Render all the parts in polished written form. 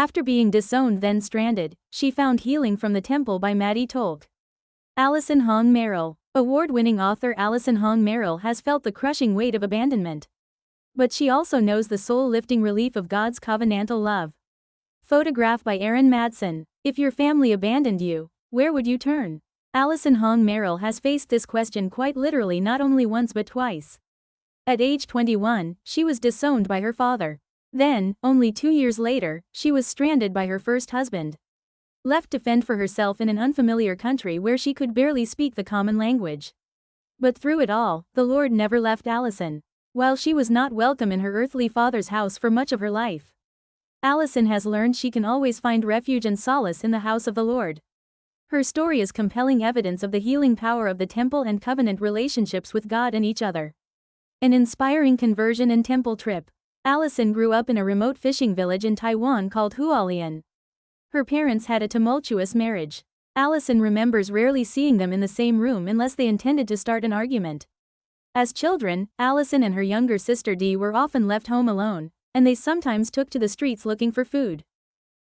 After being disowned then stranded, she found healing from the temple by Maddie Tolk. Allison Hong Merrill. Award-winning author Allison Hong Merrill has felt the crushing weight of abandonment. But she also knows the soul-lifting relief of God's covenantal love. Photograph by Erin Madsen. If your family abandoned you, where would you turn? Allison Hong Merrill has faced this question quite literally not only once but twice. At age 21, she was disowned by her father. Then, only 2 years later, she was stranded by her first husband. Left to fend for herself in an unfamiliar country where she could barely speak the common language. But through it all, the Lord never left Allison. While she was not welcome in her earthly father's house for much of her life, Allison has learned she can always find refuge and solace in the house of the Lord. Her story is compelling evidence of the healing power of the temple and covenant relationships with God and each other. An inspiring conversion and temple trip. Allison grew up in a remote fishing village in Taiwan called Hualien. Her parents had a tumultuous marriage. Allison remembers rarely seeing them in the same room unless they intended to start an argument. As children, Allison and her younger sister Dee were often left home alone, and they sometimes took to the streets looking for food.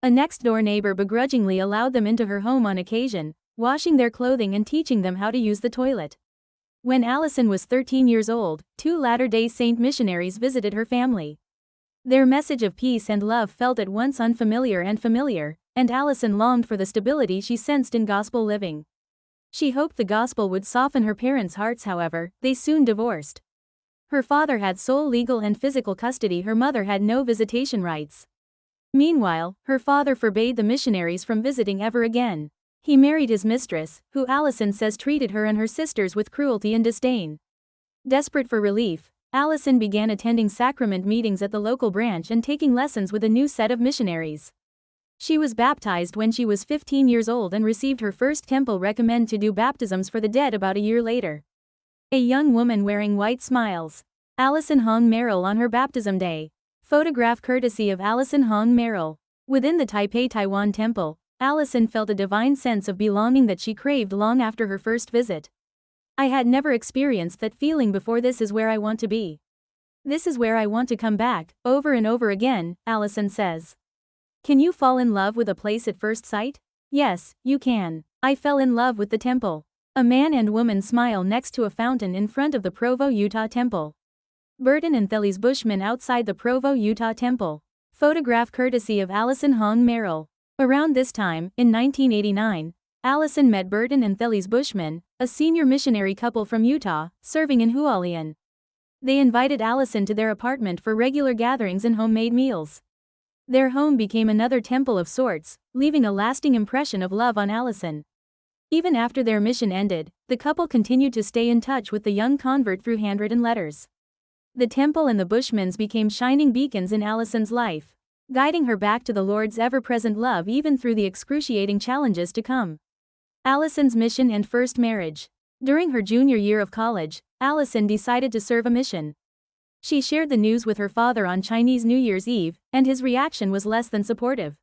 A next-door neighbor begrudgingly allowed them into her home on occasion, washing their clothing and teaching them how to use the toilet. When Allison was 13 years old, 2 Latter-day Saint missionaries visited her family. Their message of peace and love felt at once unfamiliar and familiar, and Allison longed for the stability she sensed in gospel living. She hoped the gospel would soften her parents' hearts. However, they soon divorced. Her father had sole legal and physical custody, her mother had no visitation rights. Meanwhile, her father forbade the missionaries from visiting ever again. He married his mistress, who Allison says treated her and her sisters with cruelty and disdain. Desperate for relief, Allison began attending sacrament meetings at the local branch and taking lessons with a new set of missionaries. She was baptized when she was 15 years old and received her first temple recommend to do baptisms for the dead about a year later. A young woman wearing white smiles. Allison Hong Merrill on her baptism day. Photograph courtesy of Allison Hong Merrill. Within the Taipei Taiwan temple, Allison felt a divine sense of belonging that she craved long after her first visit. I had never experienced that feeling before. This is where I want to be. This is where I want to come back, over and over again, Allison says. Can you fall in love with a place at first sight? Yes, you can. I fell in love with the temple. A man and woman smile next to a fountain in front of the Provo, Utah temple. Burton and Thely's Bushmen outside the Provo, Utah temple. Photograph courtesy of Allison Hong Merrill. Around this time, in 1989, Allison met Burton and Thely's Bushmen, a senior missionary couple from Utah, serving in Hualien. They invited Allison to their apartment for regular gatherings and homemade meals. Their home became another temple of sorts, leaving a lasting impression of love on Allison. Even after their mission ended, the couple continued to stay in touch with the young convert through handwritten letters. The temple and the Bushmans became shining beacons in Allison's life, guiding her back to the Lord's ever-present love even through the excruciating challenges to come. Allison's mission and first marriage. During her junior year of college, Allison decided to serve a mission. She shared the news with her father on Chinese New Year's Eve, and his reaction was less than supportive.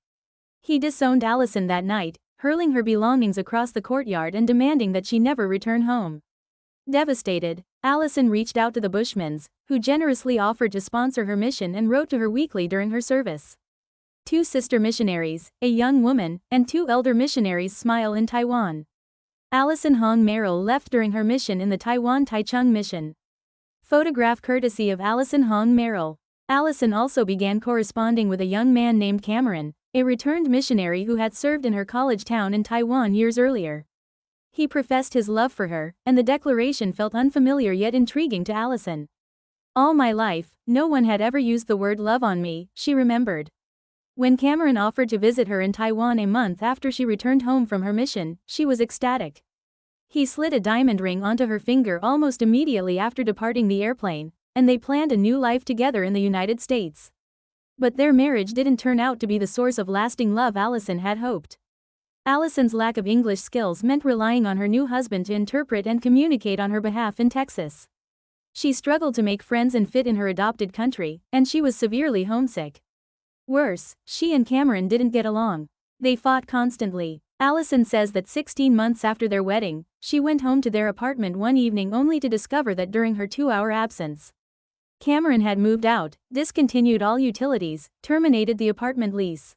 He disowned Allison that night, hurling her belongings across the courtyard and demanding that she never return home. Devastated, Allison reached out to the Bushmans, who generously offered to sponsor her mission and wrote to her weekly during her service. 2 sister missionaries, a young woman, and 2 elder missionaries smile in Taiwan. Allison Hong Merrill left during her mission in the Taiwan Taichung mission. Photograph courtesy of Allison Hong Merrill. Allison also began corresponding with a young man named Cameron, a returned missionary who had served in her college town in Taiwan years earlier. He professed his love for her, and the declaration felt unfamiliar yet intriguing to Allison. All my life, no one had ever used the word love on me, she remembered. When Cameron offered to visit her in Taiwan a month after she returned home from her mission, she was ecstatic. He slid a diamond ring onto her finger almost immediately after departing the airplane, and they planned a new life together in the United States. But their marriage didn't turn out to be the source of lasting love Allison had hoped. Allison's lack of English skills meant relying on her new husband to interpret and communicate on her behalf in Texas. She struggled to make friends and fit in her adopted country, and she was severely homesick. Worse, she and Cameron didn't get along. They fought constantly. Allison says that 16 months after their wedding, she went home to their apartment one evening only to discover that during her 2-hour absence, Cameron had moved out, discontinued all utilities, terminated the apartment lease.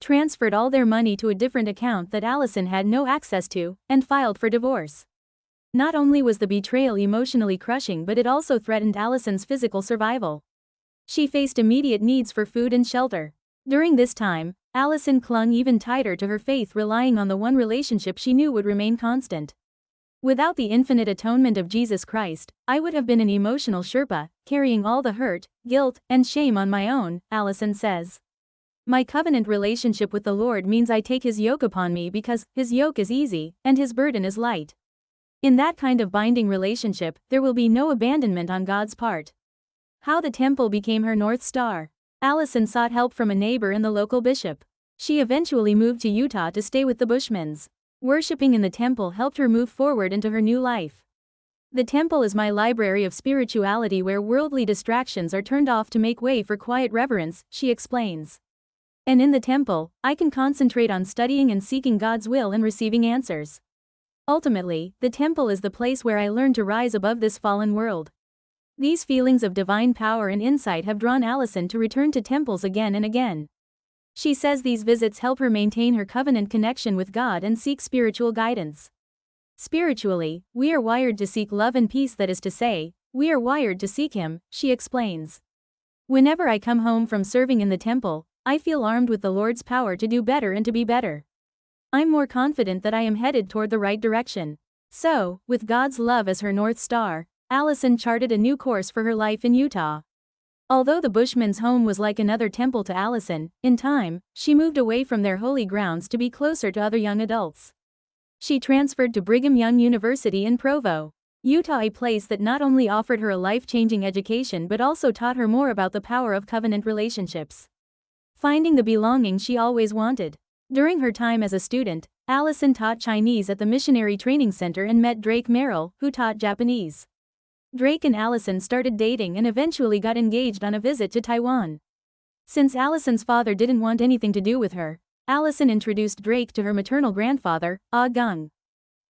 transferred all their money to a different account that Allison had no access to, and filed for divorce. Not only was the betrayal emotionally crushing, but it also threatened Allison's physical survival. She faced immediate needs for food and shelter. During this time, Allison clung even tighter to her faith, relying on the one relationship she knew would remain constant. Without the infinite atonement of Jesus Christ, I would have been an emotional Sherpa, carrying all the hurt, guilt, and shame on my own, Allison says. My covenant relationship with the Lord means I take His yoke upon me because His yoke is easy, and His burden is light. In that kind of binding relationship, there will be no abandonment on God's part. How the temple became her North Star. Allison sought help from a neighbor and the local bishop. She eventually moved to Utah to stay with the Bushmans. Worshipping in the temple helped her move forward into her new life. The temple is my library of spirituality where worldly distractions are turned off to make way for quiet reverence, she explains. And in the temple, I can concentrate on studying and seeking God's will and receiving answers. Ultimately, the temple is the place where I learn to rise above this fallen world. These feelings of divine power and insight have drawn Allison to return to temples again and again. She says these visits help her maintain her covenant connection with God and seek spiritual guidance. Spiritually, we are wired to seek love and peace, that is to say, we are wired to seek Him, she explains. Whenever I come home from serving in the temple, I feel armed with the Lord's power to do better and to be better. I'm more confident that I am headed toward the right direction. So, with God's love as her North Star, Allison charted a new course for her life in Utah. Although the Bushmans' home was like another temple to Allison, in time, she moved away from their holy grounds to be closer to other young adults. She transferred to Brigham Young University in Provo, Utah, a place that not only offered her a life-changing education but also taught her more about the power of covenant relationships. Finding the belonging she always wanted. During her time as a student, Allison taught Chinese at the Missionary Training Center and met Drake Merrill, who taught Japanese. Drake and Allison started dating and eventually got engaged on a visit to Taiwan. Since Allison's father didn't want anything to do with her, Allison introduced Drake to her maternal grandfather, Ah Gung.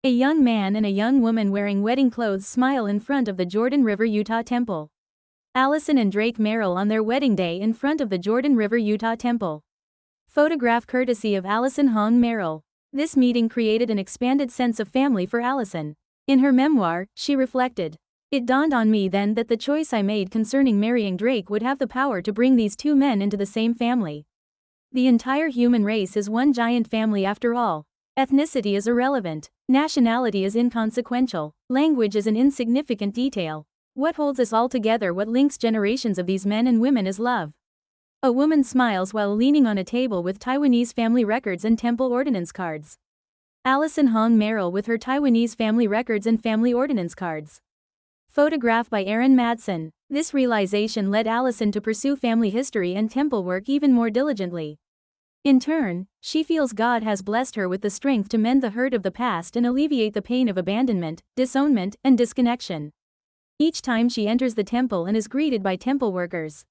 A young man and a young woman wearing wedding clothes smile in front of the Jordan River, Utah temple. Allison and Drake Merrill on their wedding day in front of the Jordan River, Utah temple. Photograph courtesy of Allison Hong Merrill. This meeting created an expanded sense of family for Allison. In her memoir, she reflected, "It dawned on me then that the choice I made concerning marrying Drake would have the power to bring these two men into the same family. The entire human race is one giant family after all. Ethnicity is irrelevant. Nationality is inconsequential. Language is an insignificant detail. What holds us all together, what links generations of these men and women, is love." A woman smiles while leaning on a table with Taiwanese family records and temple ordinance cards. Allison Hong Merrill with her Taiwanese family records and family ordinance cards. Photograph by Erin Madsen. This realization led Allison to pursue family history and temple work even more diligently. In turn, she feels God has blessed her with the strength to mend the hurt of the past and alleviate the pain of abandonment, disownment, and disconnection. Each time she enters the temple and is greeted by temple workers,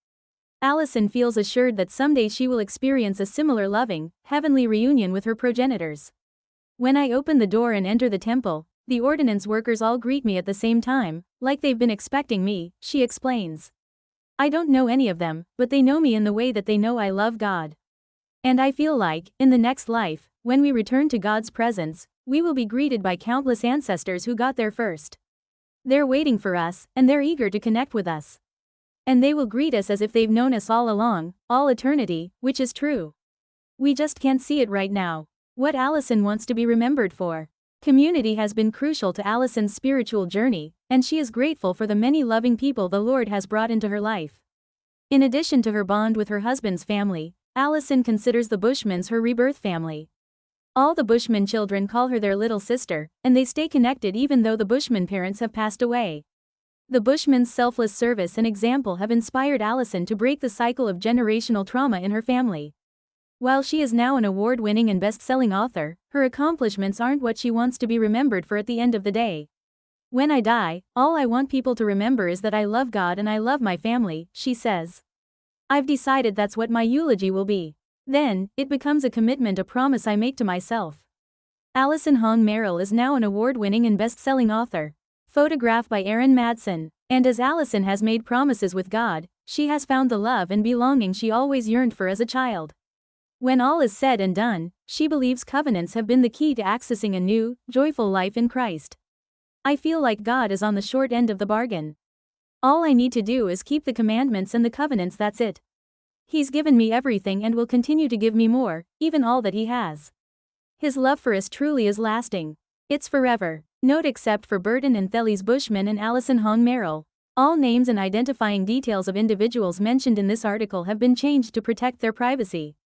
Allison feels assured that someday she will experience a similar loving, heavenly reunion with her progenitors. When I open the door and enter the temple, the ordinance workers all greet me at the same time, like they've been expecting me, she explains. I don't know any of them, but they know me in the way that they know I love God. And I feel like, in the next life, when we return to God's presence, we will be greeted by countless ancestors who got there first. They're waiting for us, and they're eager to connect with us. And they will greet us as if they've known us all along, all eternity, which is true. We just can't see it right now. What Allison wants to be remembered for. Community has been crucial to Allison's spiritual journey, and she is grateful for the many loving people the Lord has brought into her life. In addition to her bond with her husband's family, Allison considers the Bushmans her rebirth family. All the Bushman children call her their little sister, and they stay connected even though the Bushman parents have passed away. The Bushmans' selfless service and example have inspired Allison to break the cycle of generational trauma in her family. While she is now an award-winning and best-selling author, her accomplishments aren't what she wants to be remembered for at the end of the day. When I die, all I want people to remember is that I love God and I love my family, she says. I've decided that's what my eulogy will be. Then, it becomes a commitment, a promise I make to myself. Allison Hong Merrill is now an award-winning and best-selling author. Photograph by Erin Madsen. And as Allison has made promises with God, she has found the love and belonging she always yearned for as a child. When all is said and done, she believes covenants have been the key to accessing a new, joyful life in Christ. I feel like God is on the short end of the bargain. All I need to do is keep the commandments and the covenants, that's it. He's given me everything and will continue to give me more, even all that he has. His love for us truly is lasting. It's forever. Note except for Burton and Thelise Bushman and Allison Hong Merrill. All names and identifying details of individuals mentioned in this article have been changed to protect their privacy.